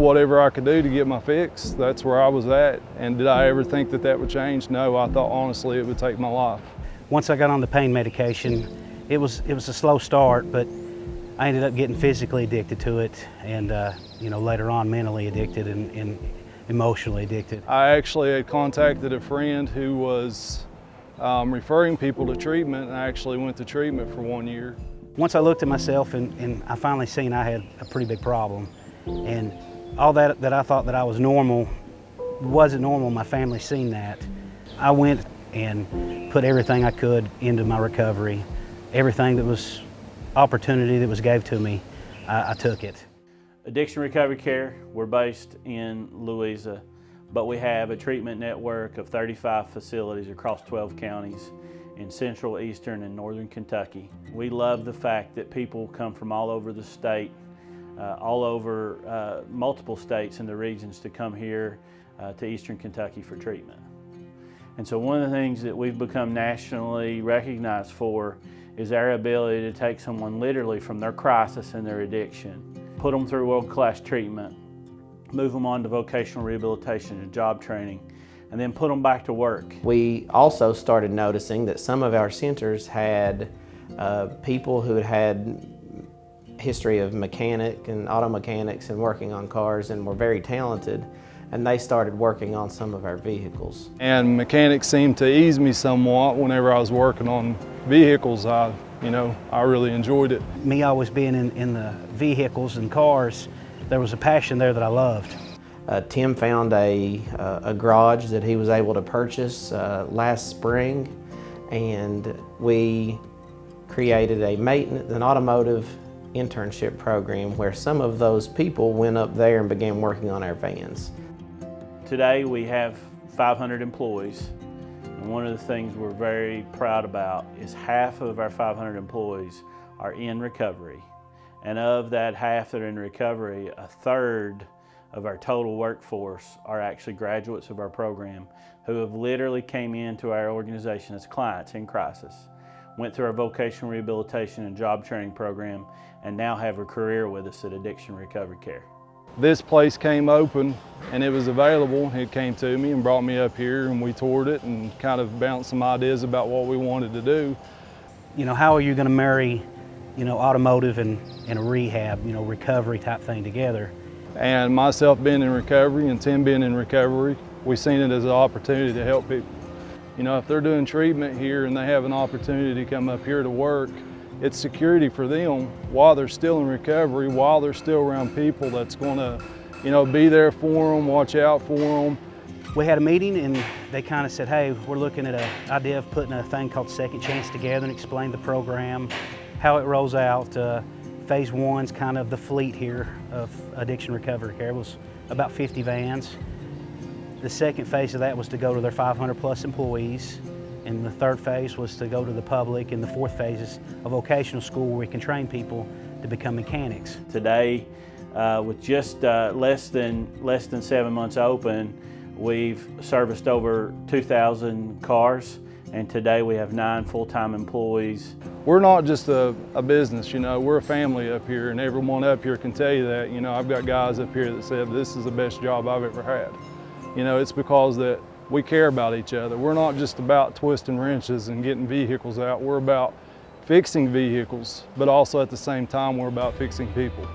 whatever I could do to get my fix. That's where I was at. And did I ever think that that would change? No, I thought honestly it would take my life. Once I got on the pain medication, it was a slow start, but I ended up getting physically addicted to it, and later on mentally addicted and emotionally addicted. I actually had contacted a friend who was referring people to treatment, and I actually went to treatment for 1 year. Once I looked at myself and I finally seen I had a pretty big problem, and all that I thought that I was normal wasn't normal. My family seen that. I went and put everything I could into my recovery. Everything that was opportunity that was gave to me, I took it. Addiction Recovery Care, we're based in Louisa, but we have a treatment network of 35 facilities across 12 counties in central, eastern, and northern Kentucky. We love the fact that people come from all over the state, all over multiple states and the regions to come here to eastern Kentucky for treatment. And so one of the things that we've become nationally recognized for is our ability to take someone literally from their crisis and their addiction, put them through world-class treatment, move them on to vocational rehabilitation and job training, and then put them back to work. We also started noticing that some of our centers had people who had history of mechanic and auto mechanics and working on cars and were very talented, and they started working on some of our vehicles. And mechanics seemed to ease me somewhat whenever I was working on vehicles. I really enjoyed it. Me always being in the vehicles and cars, there was a passion there that I loved. Tim found a garage that he was able to purchase last spring, and we created an automotive internship program where some of those people went up there and began working on our vans. Today we have 500 employees, and one of the things we're very proud about is half of our 500 employees are in recovery. And of that half that are in recovery, a third of our total workforce are actually graduates of our program who have literally came into our organization as clients in crisis, went through our vocational rehabilitation and job training program, and now have a career with us at Addiction Recovery Care. This place came open and it was available. It came to me and brought me up here, and we toured it and kind of bounced some ideas about what we wanted to do. How are you going to marry automotive and a rehab, recovery type thing together? And myself being in recovery and Tim being in recovery, we've seen it as an opportunity to help people. If they're doing treatment here and they have an opportunity to come up here to work, it's security for them while they're still in recovery, while they're still around people that's going to, be there for them, watch out for them. We had a meeting and they kind of said, hey, we're looking at an idea of putting a thing called Second Chance together, and explain the program, how it rolls out. Phase one's kind of the fleet here of Addiction Recovery Care. It was about 50 vans. The second phase of that was to go to their 500 plus employees. And the third phase was to go to the public, and the fourth phase is a vocational school where we can train people to become mechanics. Today, with just less than 7 months open, we've serviced over 2,000 cars, and today we have 9 full-time employees. We're not just a business, we're a family up here, and everyone up here can tell you that. I've got guys up here that said this is the best job I've ever had. It's because that we care about each other. We're not just about twisting wrenches and getting vehicles out. We're about fixing vehicles, but also at the same time, we're about fixing people.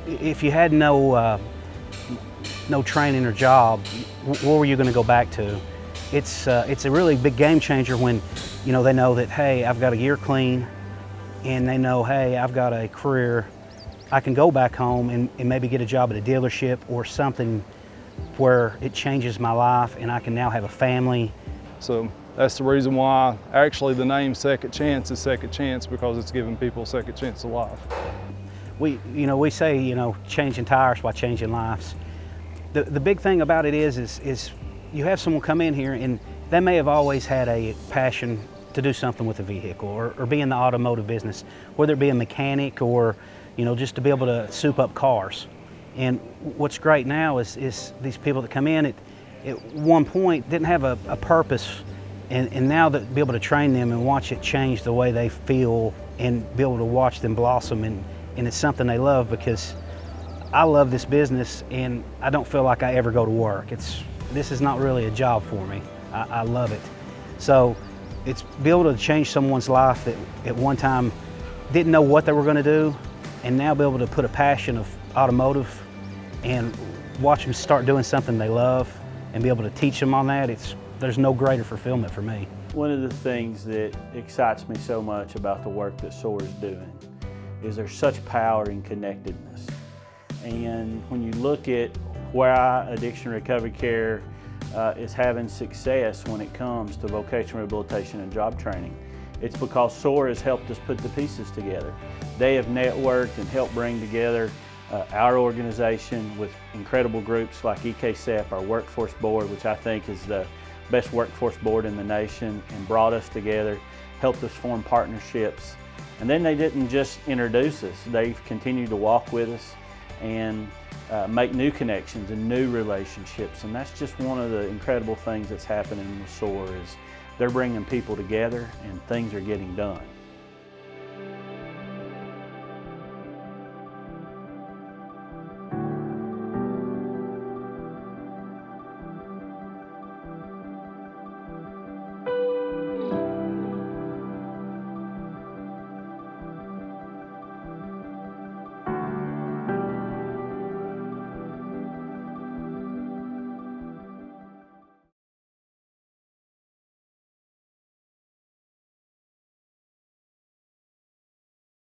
If you had no training or job, where were you going to go back to? It's a really big game changer when, they know that, hey, I've got a year clean, and they know, hey, I've got a career. I can go back home and maybe get a job at a dealership or something where it changes my life and I can now have a family. So that's the reason why actually the name Second Chance is Second Chance, because it's giving people a second chance of life. We say, changing tires while changing lives. The big thing about it is you have someone come in here and they may have always had a passion to do something with a vehicle or be in the automotive business, whether it be a mechanic or, just to be able to soup up cars. And what's great now is these people that come in at one point didn't have a purpose, and now that be able to train them and watch it change the way they feel and be able to watch them blossom, and it's something they love, because I love this business and I don't feel like I ever go to work. This is not really a job for me. I love it. So it's be able to change someone's life that at one time didn't know what they were going to do, and now be able to put a passion of automotive and watch them start doing something they love and be able to teach them on that. There's no greater fulfillment for me. One of the things that excites me so much about the work that SOAR is doing is there's such power in connectedness. And when you look at why addiction recovery care is having success when it comes to vocational rehabilitation and job training, it's because SOAR has helped us put the pieces together. They have networked and helped bring together our organization with incredible groups like EKSEP, our workforce board, which I think is the best workforce board in the nation, and brought us together, helped us form partnerships. And then they didn't just introduce us, they've continued to walk with us and make new connections and new relationships. And that's just one of the incredible things that's happening with SOAR is they're bringing people together and things are getting done.